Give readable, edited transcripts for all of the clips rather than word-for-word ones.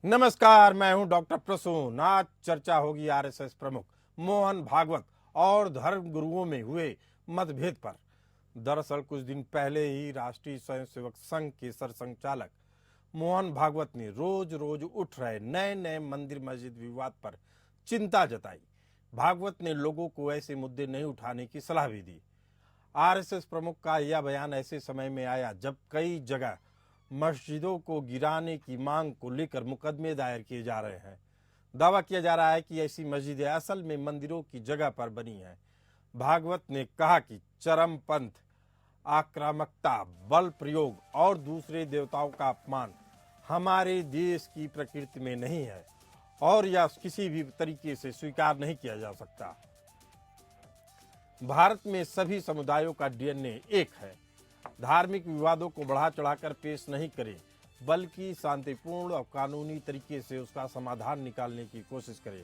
नमस्कार, मैं हूं डॉक्टर प्रसून। आज चर्चा होगी आरएसएस प्रमुख मोहन भागवत और धर्म गुरुओं में हुए मतभेद पर। दरअसल कुछ दिन पहले ही राष्ट्रीय स्वयंसेवक संघ के सरसंघचालक मोहन भागवत ने रोज रोज उठ रहे नए नए मंदिर मस्जिद विवाद पर चिंता जताई। भागवत ने लोगों को ऐसे मुद्दे नहीं उठाने की सलाह भी दी। आरएसएस प्रमुख का यह बयान ऐसे समय में आया जब कई जगह मस्जिदों को गिराने की मांग को लेकर मुकदमे दायर किए जा रहे हैं। दावा किया जा रहा है कि ऐसी मस्जिदें असल में मंदिरों की जगह पर बनी हैं। भागवत ने कहा कि चरमपंथ, आक्रामकता, बल प्रयोग और दूसरे देवताओं का अपमान हमारे देश की प्रकृति में नहीं है और यह किसी भी तरीके से स्वीकार नहीं किया जा सकता। भारत में सभी समुदायों का डीएनए एक है। धार्मिक विवादों को बढ़ा चढ़ाकर पेश नहीं करें, बल्कि शांतिपूर्ण और कानूनी तरीके से उसका समाधान निकालने की कोशिश करें।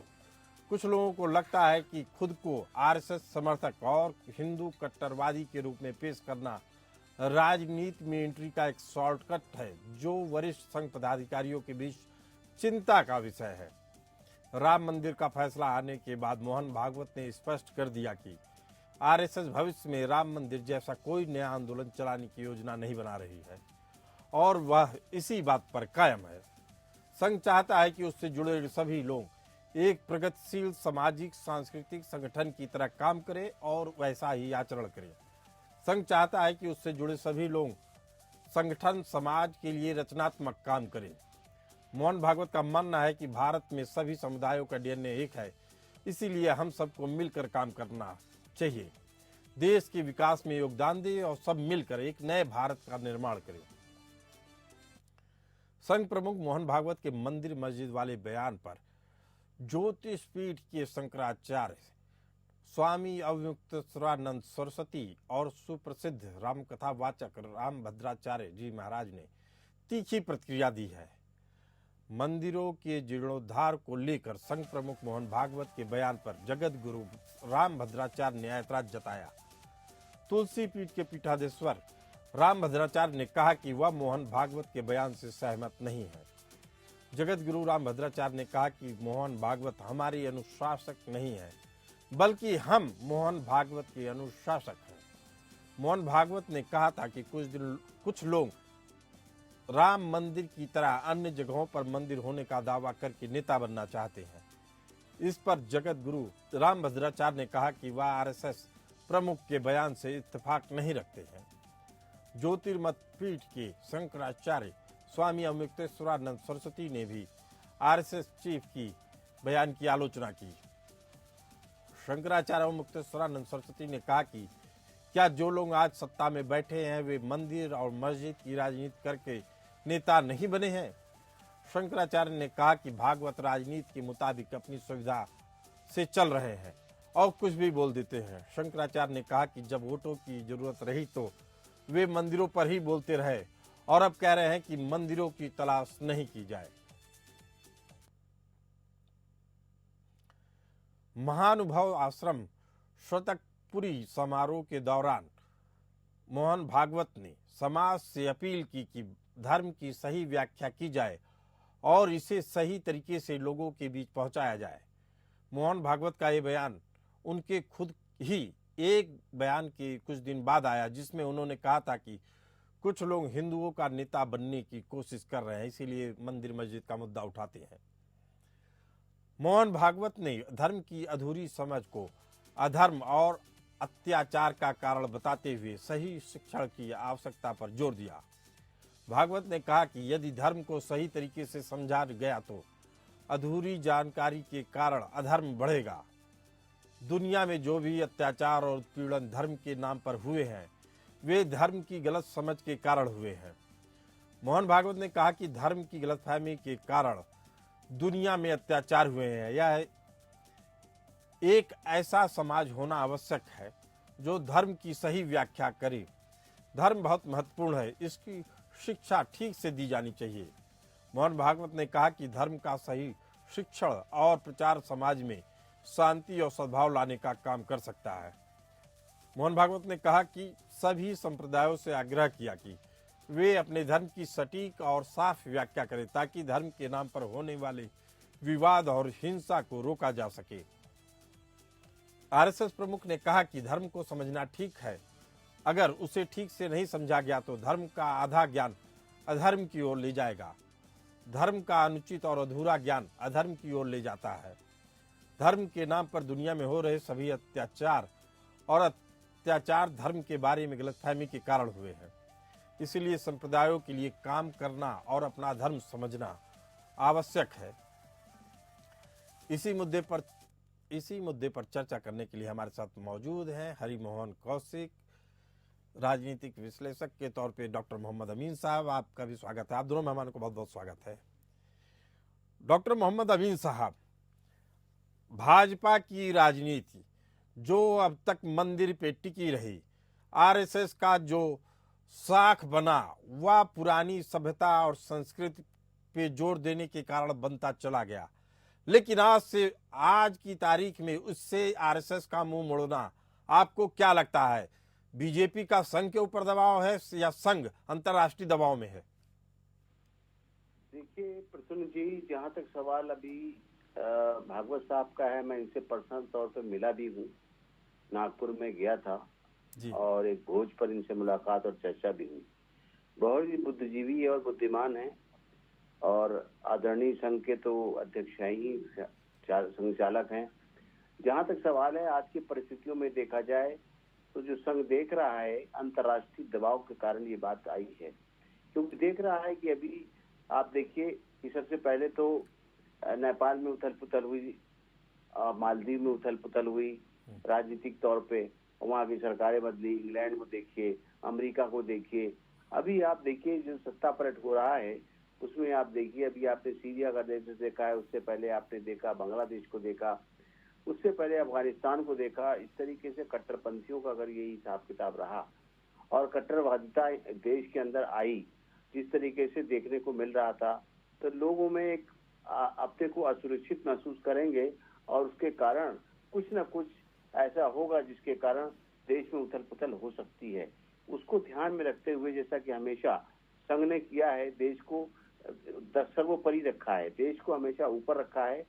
कुछ लोगों को लगता है कि खुद को आरएसएस समर्थक और हिंदू कट्टरवादी के रूप में पेश करना राजनीति में एंट्री का एक शॉर्टकट है, जो वरिष्ठ संघ पदाधिकारियों के बीच चिंता का विषय है। राम मंदिर का फैसला आने के बाद मोहन भागवत ने स्पष्ट कर दिया कि आरएसएस भविष्य में राम मंदिर जैसा कोई नया आंदोलन चलाने की योजना नहीं बना रही है और वह इसी बात पर कायम है। संघ चाहता है कि उससे जुड़े सभी लोग एक प्रगतिशील सामाजिक सांस्कृतिक संगठन की तरह काम करें और वैसा ही आचरण करें। संघ चाहता है कि उससे जुड़े सभी लोग संगठन समाज के लिए रचनात्मक काम करें। मोहन भागवत का मानना है कि भारत में सभी समुदायों का डीएनए एक है, इसीलिए हम सबको मिलकर काम करना चाहिए। देश के विकास में योगदान दें और सब मिलकर एक नए भारत का निर्माण करें। संघ प्रमुख मोहन भागवत के मंदिर मस्जिद वाले बयान पर ज्योतिष पीठ के शंकराचार्य स्वामी अवमुक्तेश्वरानंद सरस्वती और सुप्रसिद्ध रामकथा वाचक रामभद्राचार्य जी महाराज ने तीखी प्रतिक्रिया दी है। मंदिरों के जीर्णोद्धार को लेकर संघ प्रमुख मोहन भागवत के बयान पर जगत गुरु रामभद्राचार्य ने ऐतराज जताया। तुलसी पीठ के पीठाधीश्वर रामभद्राचार्य ने कहा कि वह मोहन भागवत के बयान से सहमत नहीं है। जगत गुरु रामभद्राचार्य ने कहा कि मोहन भागवत हमारी अनुशासक नहीं है, बल्कि हम मोहन भागवत के अनुशासक हैं। मोहन भागवत ने कहा था कि कुछ लोग राम मंदिर की तरह अन्य जगहों पर मंदिर होने का दावा करके नेता बनना चाहते हैं। इस पर जगत गुरु रामभद्राचार्य ने कहा कि वह आरएसएस प्रमुख के बयान से इत्तेफाक नहीं रखते हैं। ज्योतिर्मत पीठ के शंकराचार्य स्वामी अवमुक्तेश्वरानंद सरस्वती ने भी आरएसएस चीफ की बयान की आलोचना की। शंकराचार्य अवमुक्तेश्वरानंद सरस्वती ने कहा कि क्या जो लोग आज सत्ता में बैठे हैं वे मंदिर और मस्जिद की राजनीति करके नेता नहीं बने हैं। शंकराचार्य ने कहा कि भागवत राजनीति के मुताबिक अपनी सुविधा से चल रहे हैं और कुछ भी बोल देते हैं। शंकराचार्य ने कहा कि जब वोटों की जरूरत रही तो वे मंदिरों पर ही बोलते रहे और अब कह रहे हैं कि मंदिरों की तलाश नहीं की जाए। महानुभव आश्रम शतकपुरी समारोह के दौरान मोहन भागवत ने समाज से अपील की कि धर्म की सही व्याख्या की जाए और इसे सही तरीके से लोगों के बीच पहुंचाया जाए। मोहन भागवत का ये बयान उनके खुद ही एक बयान के कुछ दिन बाद आया, जिसमें उन्होंने कहा था कि कुछ लोग हिंदुओं का नेता बनने की कोशिश कर रहे हैं, इसीलिए मंदिर मस्जिद का मुद्दा उठाते हैं। मोहन भागवत ने धर्म की अधूरी समझ को अधर्म और अत्याचार का कारण बताते हुए सही शिक्षण की आवश्यकता पर जोर दिया। भागवत ने कहा कि यदि धर्म को सही तरीके से समझा गया तो अधूरी जानकारी के कारण अधर्म बढ़ेगा। दुनिया में जो भी अत्याचार और उत्पीड़न धर्म के नाम पर हुए हैं, वे धर्म की गलत समझ के कारण हुए हैं। मोहन भागवत ने कहा कि धर्म की गलतफहमी के कारण दुनिया में अत्याचार हुए हैं। यह एक ऐसा समाज होना आवश्यक है जो धर्म की सही व्याख्या करे। धर्म बहुत महत्वपूर्ण है, इसकी शिक्षा ठीक से दी जानी चाहिए। मोहन भागवत ने कहा कि धर्म का सही शिक्षण और प्रचार समाज में शांति और सद्भाव लाने का काम कर सकता है। मोहन भागवत ने कहा कि सभी संप्रदायों से आग्रह किया कि वे अपने धर्म की सटीक और साफ व्याख्या करें ताकि धर्म के नाम पर होने वाले विवाद और हिंसा को रोका जा सके। आरएसएस प्रमुख ने कहा कि धर्म को समझना ठीक है, अगर उसे ठीक से नहीं समझा गया तो धर्म का आधा ज्ञान अधर्म की ओर ले जाएगा। धर्म का अनुचित और अधूरा ज्ञान अधर्म की ओर ले जाता है। धर्म के नाम पर दुनिया में हो रहे सभी अत्याचार और अत्याचार धर्म के बारे में गलतफहमी के कारण हुए हैं। इसलिए संप्रदायों के लिए काम करना और अपना धर्म समझना आवश्यक है। इसी मुद्दे पर चर्चा करने के लिए हमारे साथ मौजूद हैं हरिमोहन कौशिक, राजनीतिक विश्लेषक के तौर पे डॉक्टर मोहम्मद अमीन साहब। आपका भी स्वागत है। आप दोनों मेहमानों को बहुत बहुत स्वागत है। डॉक्टर मोहम्मद अमीन साहब, भाजपा की राजनीति जो अब तक मंदिर पे टिकी रही, आरएसएस का जो साख बना वह पुरानी सभ्यता और संस्कृति पे जोर देने के कारण बनता चला गया, लेकिन आज की तारीख में उससे आरएसएस का मुंह मोड़ना आपको क्या लगता है? बीजेपी का संघ के ऊपर दबाव है या संघ अंतर्राष्ट्रीय दबाव में है? देखिए प्रसन्न जी, जहाँ तक सवाल अभी भागवत साहब का है, मैं इनसे पर्सनल तौर पे मिला भी हूँ, नागपुर में गया था जी। और एक भोज पर इनसे मुलाकात और चर्चा भी हुई। बहुत ही बुद्धिजीवी और बुद्धिमान है और आदरणीय संघ के तो अध्यक्ष हैं ही, संघ चालक हैं। जहाँ तक सवाल है, आज की परिस्थितियों में देखा जाए तो जो संघ देख रहा है अंतर्राष्ट्रीय दबाव के कारण ये बात आई है, क्योंकि देख रहा है कि अभी आप देखिए कि सबसे पहले तो नेपाल में उथल पुथल हुई, मालदीव में उथल पुथल हुई राजनीतिक तौर पे, वहाँ की सरकारें बदली। इंग्लैंड को देखिए, अमेरिका को देखिए, अभी आप देखिए जो सत्ता पलट हो रहा है उसमें आप देखिए, अभी आपने सीरिया का देश देखा है, उससे पहले आपने देखा बांग्लादेश को देखा, उससे पहले अफगानिस्तान को देखा। इस तरीके से कट्टरपंथियों का अगर यही हिसाब किताब रहा और कट्टरवादिता देश के अंदर आई जिस तरीके से देखने को मिल रहा था, तो लोगों में एक अपने को असुरक्षित महसूस करेंगे और उसके कारण कुछ न कुछ ऐसा होगा जिसके कारण देश में उथल पुथल हो सकती है। उसको ध्यान में रखते हुए, जैसा कि हमेशा संघ ने किया है, देश को सर्वोपरि रखा है, देश को हमेशा ऊपर रखा है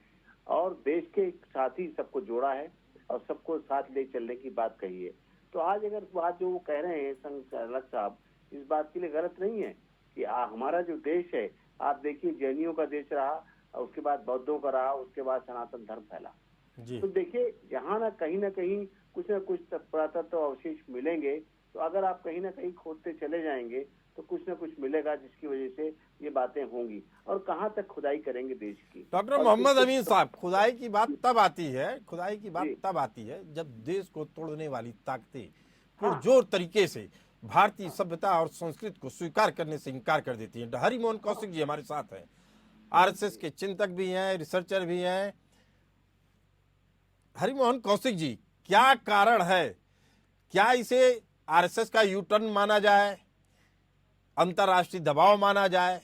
और देश के साथ ही सबको जोड़ा है और सबको साथ ले चलने की बात कही है। तो आज अगर बात जो वो कह रहे हैं संघ चालक साहब, इस बात के लिए गलत नहीं है कि हमारा जो देश है, आप देखिए जैनियों का देश रहा, उसके बाद बौद्धों का रहा, उसके बाद सनातन धर्म फैला। तो देखिए यहाँ ना कहीं कुछ न कुछ पुरातत्व अवशेष मिलेंगे, तो अगर आप कहीं ना कहीं खोदते चले जाएंगे तो कुछ न कुछ मिलेगा जिसकी वजह से ये बातें होंगी। और कहाँ तक खुदाई करेंगे देश की? डॉक्टर मोहम्मद अमीन साहब, खुदाई की बात तब आती है जब देश को तोड़ने वाली ताकतें पुरजोर तरीके से भारतीय सभ्यता और संस्कृति को स्वीकार करने से इनकार कर देती हैं। हरिमोहन कौशिक जी हमारे साथ हैं, आरएसएस के चिंतक भी हैं, रिसर्चर भी हैं। हरिमोहन कौशिक जी, क्या कारण है? क्या इसे आरएसएस का यू टर्न माना जाए, अंतर्राष्ट्रीय दबाव माना जाए,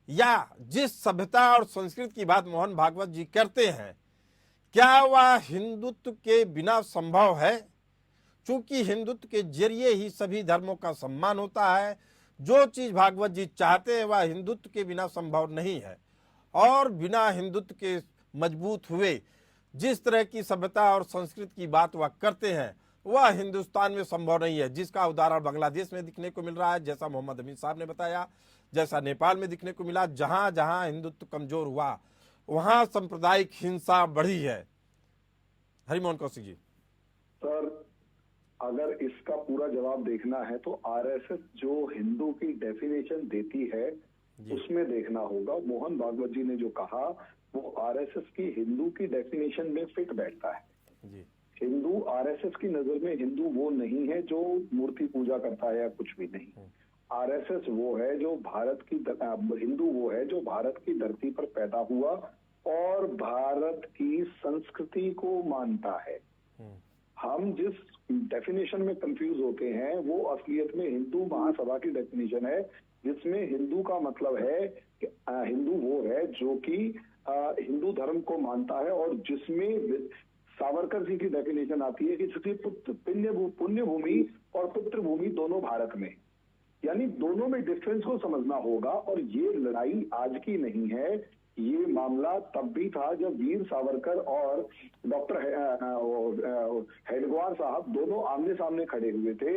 या जिस सभ्यता और संस्कृति की बात मोहन भागवत जी करते हैं, क्या वह हिंदुत्व के बिना संभव है? चूंकि हिंदुत्व के जरिए ही सभी धर्मों का सम्मान होता है। जो चीज भागवत जी चाहते हैं वह हिंदुत्व के बिना संभव नहीं है, और बिना हिंदुत्व के मजबूत हुए जिस तरह की सभ्यता और संस्कृति की बात वह करते हैं वह हिंदुस्तान में संभव नहीं है, जिसका उदाहरण बांग्लादेश में दिखने को मिल रहा है, जैसा मोहम्मद अमीन साहब ने बताया, जैसा नेपाल में दिखने को मिला। जहां जहां हिंदुत्व कमजोर हुआ वहां सांप्रदायिक हिंसा बढ़ी है। हरिमोहन कौशिक जी। सर, अगर इसका पूरा जवाब देखना है तो आरएसएस जो हिंदू की डेफिनेशन देती है उसमें देखना होगा। मोहन भागवत जी ने जो कहा वो आरएसएस की हिंदू की डेफिनेशन में फिट बैठता है जी। हिंदू आरएसएस की नजर में हिंदू वो नहीं है जो मूर्ति पूजा करता है या कुछ भी नहीं। आरएसएस वो है जो हिंदू वो है जो भारत की धरती पर पैदा हुआ और भारत की संस्कृति को मानता है। हम जिस डेफिनेशन में कंफ्यूज होते हैं वो असलियत में हिंदू महासभा की डेफिनेशन है, जिसमें हिंदू का मतलब है कि हिंदू वो है जो कि हिंदू धर्म को मानता है, और जिसमें सावरकर जी की डेफिनेशन आती है कि पुण्य भूमि और पुत्र भूमि दोनों भारत में। यानी दोनों में डिफरेंस को समझना होगा। और ये लड़ाई आज की नहीं है, ये मामला तब भी था जब वीर सावरकर और डॉक्टर हेडगेवार साहब दोनों आमने सामने खड़े हुए थे।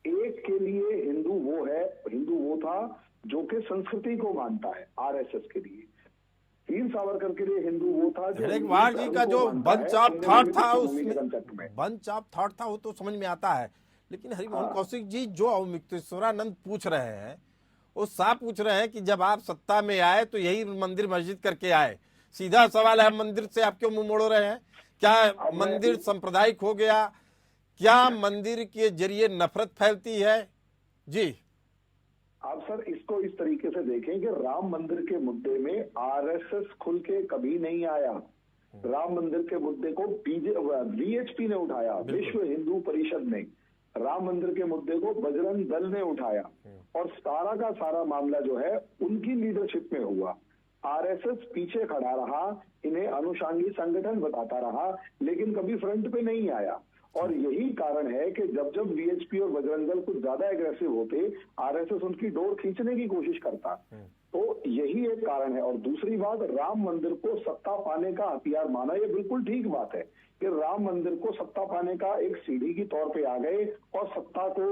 एक के लिए हिंदू वो था जो कि संस्कृति को मानता है, आरएसएस के लिए। वीर सावरकर के लिए हिंदू वो था जो हेडगेवार जी का जो बंच ऑफ थॉट था, उसमें बंच ऑफ थॉट था, वो तो समझ में आता है। लेकिन हरिमोहन कौशिक जी, जो अवमुक्तेश्वरानंद पूछ रहे हैं, वो साफ पूछ रहे हैं कि जब आप सत्ता में आए तो यही मंदिर मस्जिद करके आए। सीधा सवाल है, मंदिर से आप क्यों मुंह मोड़ रहे हैं? क्या मंदिर सांप्रदायिक हो गया? क्या मंदिर के जरिए नफरत फैलती है? जी, आप सर इसको इस तरीके से देखें कि राम मंदिर के मुद्दे में आरएसएस खुल के कभी नहीं आया। राम मंदिर के मुद्दे को वीएचपी ने उठाया, विश्व हिंदू परिषद ने। राम मंदिर के मुद्दे को बजरंग दल ने उठाया, और सारा का सारा मामला जो है उनकी लीडरशिप में हुआ। आरएसएस पीछे खड़ा रहा, इन्हें अनुषांगी संगठन बताता रहा, लेकिन कभी फ्रंट पे नहीं आया। और यही कारण है कि जब जब वीएचपी और बजरंग दल कुछ ज्यादा एग्रेसिव होते, आरएसएस उनकी डोर खींचने की कोशिश करता। तो यही एक कारण है। और दूसरी बात, राम मंदिर को सत्ता पाने का हथियार माना, ये बिल्कुल ठीक बात है कि राम मंदिर को सत्ता पाने का एक सीढ़ी की तौर पे आ गए और सत्ता को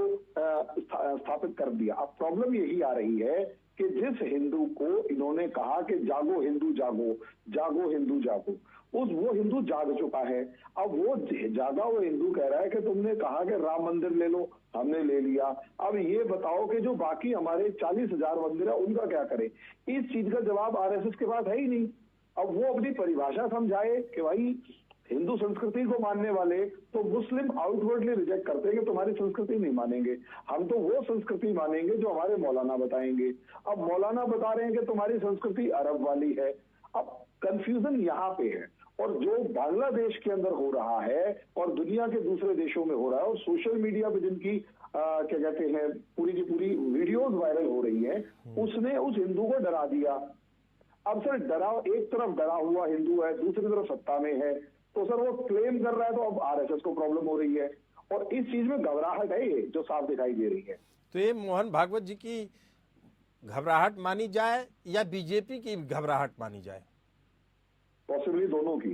स्थापित कर दिया। अब प्रॉब्लम यही आ रही है कि जिस हिंदू को इन्होंने कहा कि जागो हिंदू जागो, जागो हिंदू जागो, वो हिंदू जाग चुका है। अब वो जागा हुआ हिंदू कह रहा है कि तुमने कहा कि राम मंदिर ले लो, हमने ले लिया, अब ये बताओ कि जो बाकी हमारे 40,000 मंदिर है उनका क्या करें? इस चीज का जवाब आरएसएस के पास है ही नहीं। अब वो अपनी परिभाषा समझाए कि भाई हिंदू संस्कृति को मानने वाले तो मुस्लिम आउटवर्डली रिजेक्ट करते हैं कि तुम्हारी संस्कृति नहीं मानेंगे, हम तो वो संस्कृति मानेंगे जो हमारे मौलाना बताएंगे। अब मौलाना बता रहे हैं कि तुम्हारी संस्कृति अरब वाली है। अब कंफ्यूजन यहाँ पे है। और जो बांग्लादेश के अंदर हो रहा है और दुनिया के दूसरे देशों में हो रहा है, और सोशल मीडिया पे जिनकी क्या कहते हैं पूरी की पूरी वीडियोस वायरल हो रही है, उसने उस हिंदू को डरा दिया। अब सर एक तरफ डरा हुआ हिंदू है, दूसरी तरफ सत्ता में है, तो सर वो क्लेम कर रहा है, तो अब आरएसएस को प्रॉब्लम हो रही है। और इस चीज में घबराहट है ये जो साफ दिखाई दे रही है। तो ये मोहन भागवत जी की घबराहट मानी जाए या बीजेपी की घबराहट मानी जाए? पॉसिबली दोनों की।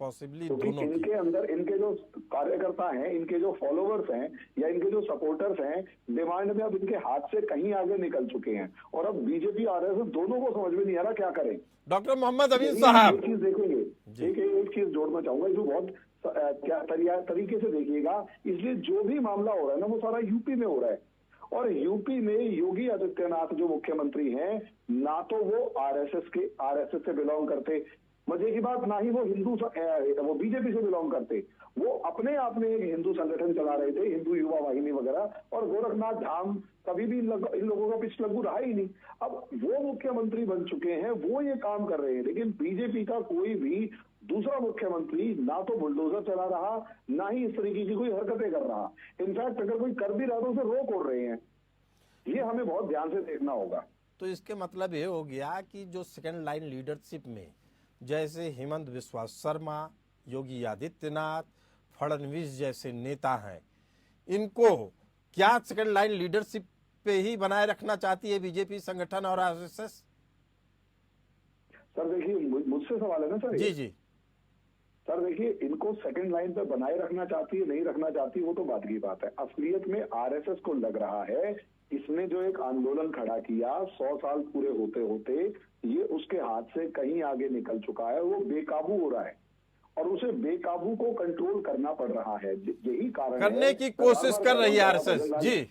पॉसिबली क्योंकि दोनों की। इनके अंदर इनके जो कार्यकर्ता हैं, इनके जो फॉलोवर्स हैं या इनके जो सपोर्टर्स हैं, डिमांड में अब इनके हाथ से कहीं आगे निकल चुके हैं। और अब बीजेपी आरएसएस दोनों को समझ में नहीं आ रहा क्या करें। डॉक्टर मोहम्मद अमीन साहब, एक चीज देखेंगे, एक चीज जोड़ना चाहूंगा, इसको बहुत क्या तरीके से देखिएगा। इसलिए जो भी मामला हो रहा है ना, वो सारा यूपी में हो रहा है। और यूपी में योगी आदित्यनाथ जो मुख्यमंत्री हैं, ना तो वो आरएसएस से बिलोंग करते, मजे की बात, ना ही वो वो बीजेपी से बिलोंग करते। वो अपने आप में एक हिंदू संगठन चला रहे थे, हिंदू युवा वाहिनी वगैरह, और गोरखनाथ धाम कभी भी इन लोगों का पिछलग्गू रहा ही नहीं। अब वो मुख्यमंत्री बन चुके हैं, वो ये काम कर रहे हैं। लेकिन बीजेपी का कोई भी दूसरा मुख्यमंत्री ना तो बुलडोजर चला रहा, ना ही इस तरीके की कोई हरकतें कर रहा। इनफैक्ट अगर कोई कर भी रहा तो उसे रोक ओढ़ रहे हैं। ये हमें बहुत ध्यान से देखना होगा। तो इसके मतलब ये हो गया कि जो सेकंड लाइन लीडरशिप में जैसे हेमंत बिस्वा शर्मा, योगी आदित्यनाथ, फडणवीस जैसे नेता हैं, इनको क्या सेकंड लाइन लीडरशिप पे ही बनाए रखना चाहती है बीजेपी संगठन और आरएसएस? सर देखिए, मुझसे सवाल है ना सर? जी जी सर देखिए, इनको सेकंड लाइन पे बनाए रखना चाहती है, नहीं रखना चाहती, वो तो बात की बात है। असलियत में आरएसएस को लग रहा है इसने जो एक आंदोलन खड़ा किया 100 साल पूरे होते होते, ये उसके हाथ से कहीं आगे निकल चुका है। वो बेकाबू हो रहा है और उसे बेकाबू को कंट्रोल करना पड़ रहा है। यही कारण करने की कोशिश कर रही है आरएसएस। जी,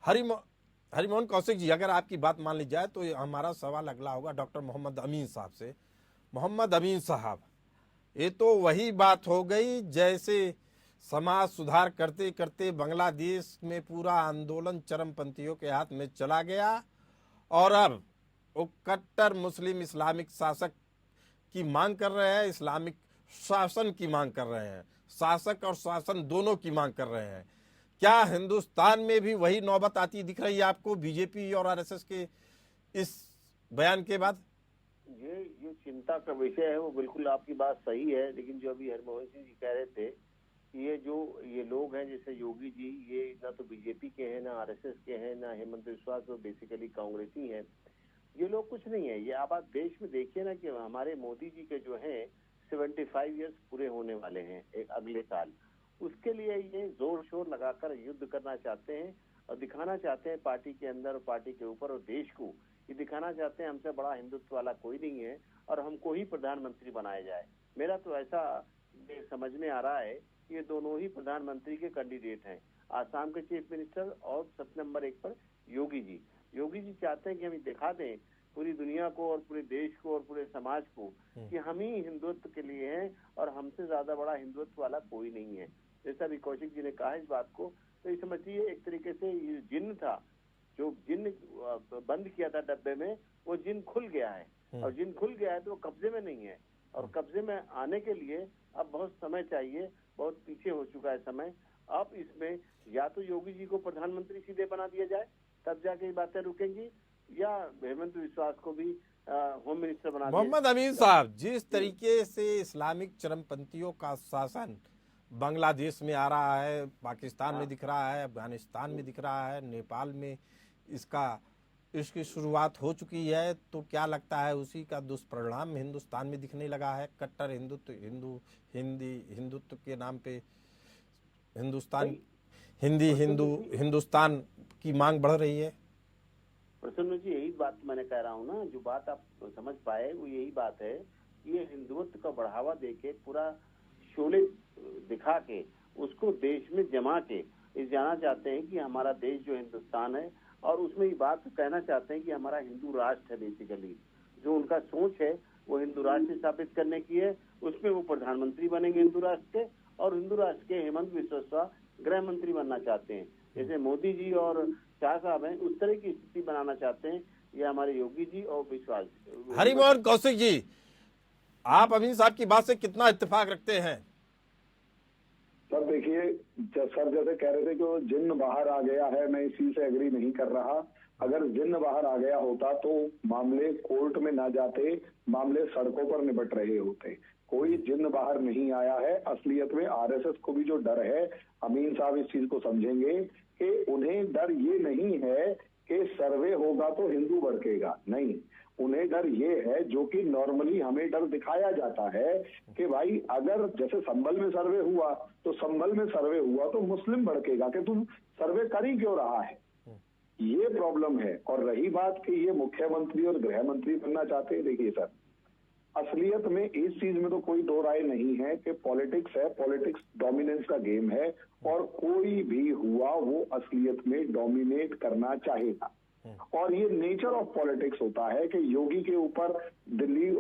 हरिमोहन कौशिक जी, अगर आपकी बात मान ली जाए तो हमारा सवाल अगला होगा डॉक्टर मोहम्मद अमीन साहब से। मोहम्मद अमीन साहब, ये तो वही बात हो गई जैसे समाज सुधार करते करते बांग्लादेश में पूरा आंदोलन चरमपंथियों के हाथ में चला गया और अब वो कट्टर मुस्लिम इस्लामिक शासक की मांग कर रहे हैं, इस्लामिक शासन की मांग कर रहे हैं, शासक और शासन दोनों की मांग कर रहे हैं। क्या हिंदुस्तान में भी वही नौबत आती दिख रही है आपको बीजेपी और आरएसएस के इस बयान के बाद? ये चिंता का विषय है, वो बिल्कुल आपकी बात सही है। लेकिन जो अभी हरमोहन सिंह जी कह रहे थे ये लोग हैं जैसे योगी जी, ये ना तो बीजेपी के हैं, ना आरएसएस के हैं, ना हेमंत बिस्वा तो बेसिकली कांग्रेसी हैं। ये लोग कुछ नहीं है। ये आप देश में देखिए ना कि हमारे मोदी जी के जो हैं 75 इयर्स पूरे होने वाले हैं एक अगले साल। उसके लिए ये जोर शोर लगाकर युद्ध करना चाहते हैं और दिखाना चाहते हैं पार्टी के अंदर और पार्टी के ऊपर और देश को ये दिखाना चाहते हैं हमसे बड़ा हिंदुत्व वाला कोई नहीं है और हमको ही प्रधानमंत्री बनाया जाए। मेरा तो ऐसा समझ में आ रहा है कि ये दोनों ही प्रधानमंत्री के कैंडिडेट हैं, आसाम के चीफ मिनिस्टर और 7 नंबर 1 पर योगी जी। योगी जी चाहते हैं कि हम दिखा दें पूरी दुनिया को और पूरे देश को और पूरे समाज को कि हम ही हिंदुत्व के लिए हैं और हमसे ज्यादा बड़ा हिंदुत्व वाला कोई नहीं है। जैसा भी कौशिक जी ने कहा इस बात को, तो ये समझिए एक तरीके से ये जिन्न था, जो जिन्न बंद किया था डब्बे में, वो जिन्न खुल गया है और जिन्न खुल गया है तो वो कब्जे में नहीं है और कब्जे में आने के लिए अब बहुत समय चाहिए, बहुत पीछे हो चुका है समय। अब इसमें या तो योगी जी को प्रधानमंत्री सीधे बना दिया जाए तब जाके ये बातें रुकेंगी, या हेमंत बिस्वा को भी होम मिनिस्टर बना दिया। मोहम्मद अमीन साहब, जिस तरीके से इस्लामिक चरमपंथियों का शासन बांग्लादेश में आ रहा है, पाकिस्तान में दिख रहा है, अफगानिस्तान में दिख रहा है, नेपाल में इसकी शुरुआत हो चुकी है, तो क्या लगता है उसी का दुष्परिणाम हिंदुस्तान में दिखने लगा है? कट्टर हिंदुत्व के नाम पे हिंदुस्तान की मांग बढ़ रही है। प्रसन्न जी, यही बात मैंने कह रहा हूँ ना, जो बात आप समझ पाए वो यही बात है। ये हिंदुत्व का बढ़ावा देके पूरा शोले दिखा के उसको देश में जमा के इस जाना चाहते हैं कि हमारा देश जो हिंदुस्तान है, और उसमें ये बात कहना चाहते हैं कि हमारा हिंदू राष्ट्र है। बेसिकली जो उनका सोच है वो हिंदू राष्ट्र स्थापित करने की है। उसमें वो प्रधानमंत्री बनेंगे हिंदू राष्ट्र के, और हिंदू राष्ट्र के हेमंत बिस्वा गृह मंत्री बनना चाहते हैं। जैसे मोदी जी और शाह साहब हैं, उस तरह की स्थिति बनाना चाहते हैं ये हमारे योगी जी और विश्वास। हरिमोहन कौशिक जी, आप अमीन साहब की बात से कितना इत्तेफाक रखते हैं? सर देखिए, सर जैसे कह रहे थे कि वो जिन्न बाहर आ गया है, मैं इसी से एग्री नहीं कर रहा। अगर जिन्न बाहर आ गया होता तो मामले कोर्ट में ना जाते, मामले सड़कों पर निपट रहे होते। कोई जिन्न बाहर नहीं आया है। असलियत में आरएसएस को भी जो डर है, अमीन साहब इस चीज को समझेंगे कि उन्हें डर ये नहीं है कि सर्वे होगा तो हिंदू भड़केगा, नहीं। उन्हें डर ये है जो कि नॉर्मली हमें डर दिखाया जाता है कि भाई अगर जैसे संभल में सर्वे हुआ तो संभल में सर्वे हुआ तो मुस्लिम भड़केगा कि तुम सर्वे कर ही क्यों रहा है। ये प्रॉब्लम है। और रही बात कि ये मुख्यमंत्री और गृह मंत्री बनना चाहते हैं, देखिए सर, असलियत में इस चीज में तो कोई दो राय नहीं है कि पॉलिटिक्स है, पॉलिटिक्स डोमिनेंस का गेम है, और कोई भी हुआ वो असलियत में डोमिनेट करना चाहेगा। और ये नेचर ऑफ पॉलिटिक्स होता है कि योगी के ऊपर दिल्ली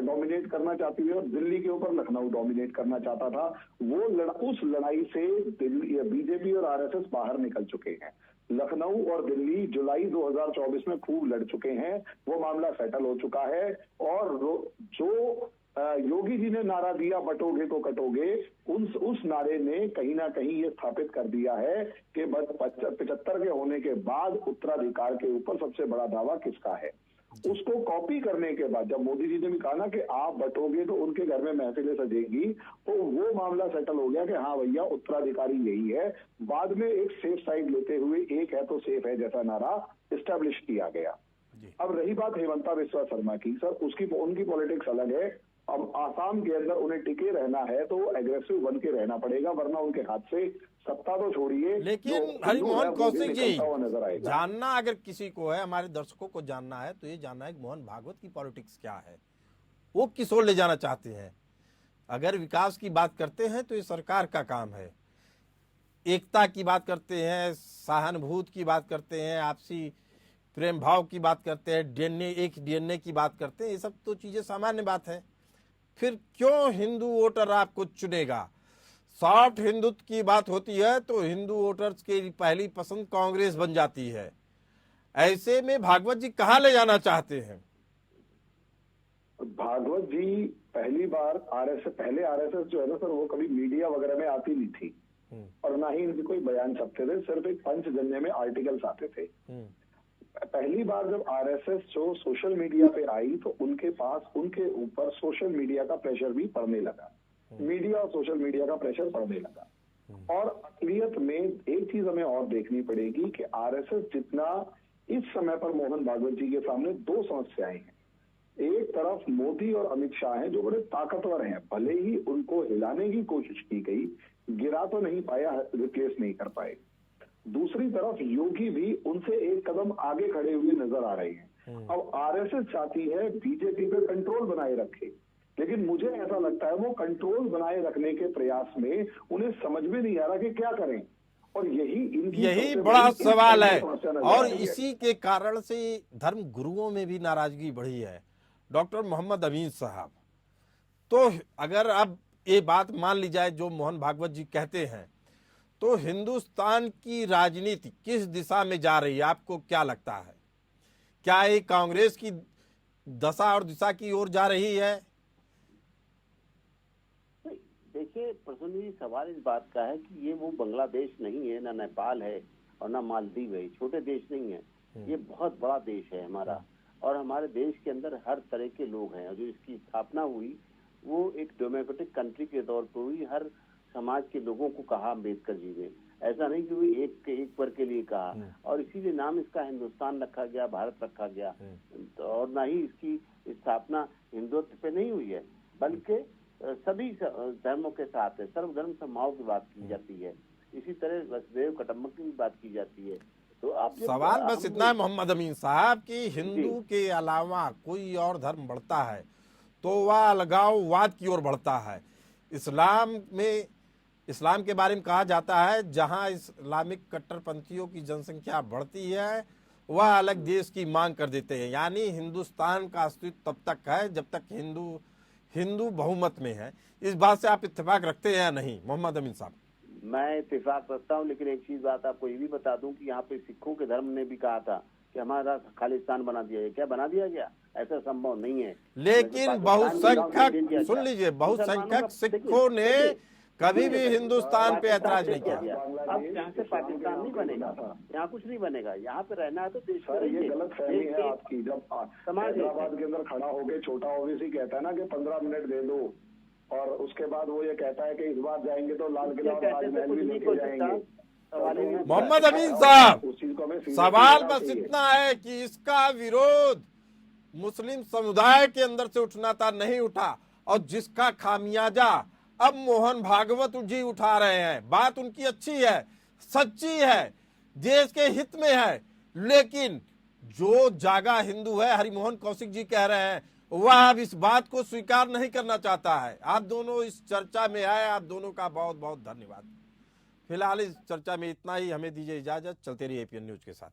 डोमिनेट करना चाहती है और दिल्ली के ऊपर लखनऊ डोमिनेट करना चाहता था। उस लड़ाई से बीजेपी और आरएसएस बाहर निकल चुके हैं। लखनऊ और दिल्ली जुलाई 2024 में खूब लड़ चुके हैं, वो मामला सेटल हो चुका है। और जो योगी जी ने नारा दिया बटोगे तो कटोगे, उस नारे ने कहीं ना कहीं ये स्थापित कर दिया है कि 75 के होने के बाद उत्तराधिकार के ऊपर सबसे बड़ा दावा किसका है। उसको कॉपी करने के बाद जब मोदी जी ने भी कहा ना कि आप बटोगे तो उनके घर में महफिलें सजेगी, तो वो मामला सेटल हो गया कि हाँ भैया उत्तराधिकारी यही है। बाद में एक सेफ साइड लेते हुए एक है तो सेफ है जैसा नारा इस्टेब्लिश किया गया। अब रही बात हेमंता बिस्वा शर्मा की, सर उनकी पॉलिटिक्स अलग है। अब आसाम के अंदर उन्हें टिके रहना है तो एग्रेसिव बन के रहना पड़ेगा, वरना उनके हाथ से सत्ता तो छोड़िए। लेकिन हरिमोहन कौशिक जी, जानना अगर किसी को है, हमारे दर्शकों को जानना है, तो ये जानना है कि मोहन भागवत की पॉलिटिक्स क्या है, वो किस ओर ले जाना चाहते हैं। अगर विकास की बात करते हैं तो ये सरकार का काम है, एकता की बात करते हैं, सहानुभूति की बात करते हैं, आपसी प्रेम भाव की बात करते हैं, डीएनए की बात करते हैं, ये सब तो चीजें सामान्य बात है। फिर क्यों हिंदू वोटर आपको चुनेगा? सॉफ्ट हिंदुत्व की बात होती है तो हिंदू वोटर्स की पहली पसंद कांग्रेस बन जाती है। ऐसे में भागवत जी कहां ले जाना चाहते हैं? भागवत जी पहली बार आरएसएस जो है ना सर, वो कभी मीडिया वगैरह में आती नहीं थी और ना ही इनके कोई बयान छपते थे, सिर्फ एक पंचजन्य में आर्टिकल्स आते थे। पहली बार जब आरएसएस जो सोशल मीडिया पे आई तो उनके ऊपर सोशल मीडिया का प्रेशर भी पड़ने लगा, मीडिया और सोशल मीडिया का प्रेशर पड़ने लगा। और अकलियत में एक चीज हमें और देखनी पड़ेगी कि आरएसएस जितना इस समय पर मोहन भागवत जी के सामने दो समस्याएं हैं। एक तरफ मोदी और अमित शाह हैं जो बड़े ताकतवर हैं, भले ही उनको हिलाने की कोशिश की गई, गिरा तो नहीं पाया, रिप्लेस नहीं कर पाए। दूसरी तरफ योगी भी उनसे एक कदम आगे खड़े हुए नजर आ रहे हैं। अब आरएसएस चाहती है बीजेपी पे कंट्रोल बनाए रखे, लेकिन मुझे ऐसा लगता है वो कंट्रोल बनाए रखने के प्रयास में उन्हें समझ में नहीं आ रहा कि क्या करें, और यही बड़ा सवाल है। और इसी के कारण से धर्म गुरुओं में भी नाराजगी बढ़ी है। डॉक्टर मोहम्मद अमीन साहब, तो अगर अब ये बात मान ली जाए जो मोहन भागवत जी कहते हैं, तो हिंदुस्तान की राजनीति किस दिशा में जा रही है, आपको क्या लगता है? क्या ये कांग्रेस की दशा और दिशा की ओर जा रही है? देखिए प्रसन्न जी, सवाल इस बात का है कि ये वो बांग्लादेश नहीं है, ना नेपाल है और ना मालदीव है, छोटे देश नहीं है, ये बहुत बड़ा देश है हमारा। और हमारे देश के अंदर हर तरह के लोग हैं। और जो इसकी स्थापना हुई वो एक डेमोक्रेटिक कंट्री के तौर पर हुई। हर समाज के लोगों को कहा अम्बेडकर जी ने, ऐसा नहीं कि वो एक वर्ग के लिए कहा। और इसीलिए नाम इसका हिंदुस्तान रखा गया, भारत रखा गया। और ना ही इसकी स्थापना हिंदुत्व पे नहीं हुई है, बल्कि सभी धर्मों के साथ है, सर्वधर्म समभाव की बात की जाती है। इसी तरह वसुदेव कुटुंबकम की भी बात की जाती है। तो आप सवाल बस इतना है मोहम्मद अमीन साहब कि हिंदू के अलावा कोई और धर्म बढ़ता है तो वह अलगाववाद की ओर बढ़ता है। इस्लाम के बारे में कहा जाता है जहां इस्लामिक कट्टरपंथियों की जनसंख्या बढ़ती है वह अलग देश की मांग कर देते हैं। यानी हिंदुस्तान का अस्तित्व तब तक है जब तक हिंदू बहुमत में है। इस बात से आप इत्तेफाक रखते हैं या नहीं मोहम्मद अमीन साहब? मैं इत्तेफाक रखता हूँ, लेकिन एक चीज बात आपको ये भी बता दूं कि यहाँ पे सिखों के धर्म ने भी कहा था कि हमारा खालिस्तान बना दिया है। क्या बना दिया गया? ऐसा संभव नहीं है। लेकिन बहुसंख्यक, सुन लीजिए, बहुसंख्यक सिखों ने कभी भी हिंदुस्तान पे ऐतराज नहीं किया। अब यहाँ से पाकिस्तान नहीं बनेगा, यहाँ कुछ नहीं बनेगा, यहाँ पे रहना है तो देश में ये गलत फहमी है आपकी। जब हैदराबाद के अंदर खड़ा होके छोटा ओवैसी कहता है ना कि 15 मिनट दे दो, और उसके बाद वो ये कहता है कि इस बार जाएंगे तो लाल किला और राजमहल भी लेके जाएंगे। मोहम्मद अमीन साहब, सवाल बस इतना है कि इसका विरोध मुस्लिम समुदाय के अंदर से उठना था, नहीं उठा, और जिसका खामियाजा अब मोहन भागवत जी उठा रहे हैं। बात उनकी अच्छी है, सच्ची है, देश के हित में है, लेकिन जो जागा हिंदू है, हरिमोहन कौशिक जी कह रहे हैं, वह अब इस बात को स्वीकार नहीं करना चाहता है। आप दोनों इस चर्चा में आए, आप दोनों का बहुत बहुत धन्यवाद। फिलहाल इस चर्चा में इतना ही, हमें दीजिए इजाजत। चलते रहिए एपीएन न्यूज के साथ।